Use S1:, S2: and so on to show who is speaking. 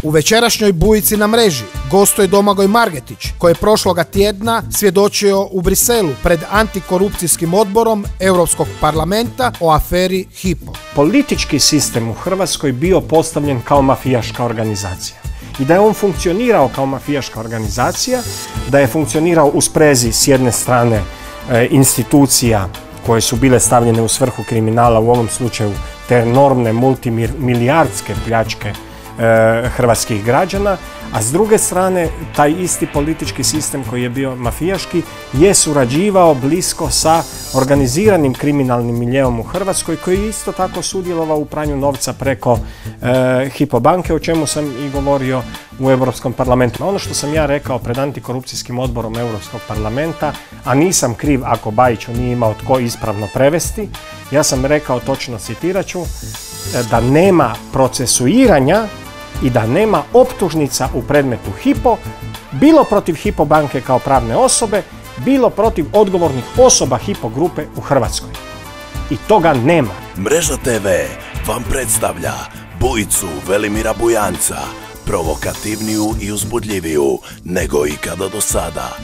S1: U večerašnjoj bujici na mreži gostuje Domagoj Margetić, koji je prošloga tjedna svjedočio u Briselu pred antikorupcijskim odborom Europskog parlamenta o aferi Hypo.
S2: Politički sistem u Hrvatskoj bio postavljen kao mafijaška organizacija. I da je on funkcionirao kao mafijaška organizacija, da je funkcionirao u sprezi s jedne strane institucija koje su bile stavljene u svrhu kriminala, u ovom slučaju te enormne multimilijardske pljačke hrvatskih građana, a s druge strane taj isti politički sistem koji je bio mafijaški je surađivao blisko sa organiziranim kriminalnim miljeom u Hrvatskoj, koji je isto tako sudjelovao u pranju novca preko Hypo banke, o čemu sam i govorio u Europskom parlamentu. Ono što sam ja rekao pred antikorupcijskim odborom Europskog parlamenta, a nisam kriv ako Bajiću nije imao tko ispravno prevesti, ja sam rekao, točno citirat ću, da nema procesuiranja i da nema optužnica u predmetu Hypo, bilo protiv Hypo banke kao pravne osobe, bilo protiv odgovornih osoba Hypo grupe u Hrvatskoj. I toga nema.
S3: Mreža TV vam predstavlja bujicu Velimira Bujanca, provokativniju i uzbudljiviju nego ikada do sada.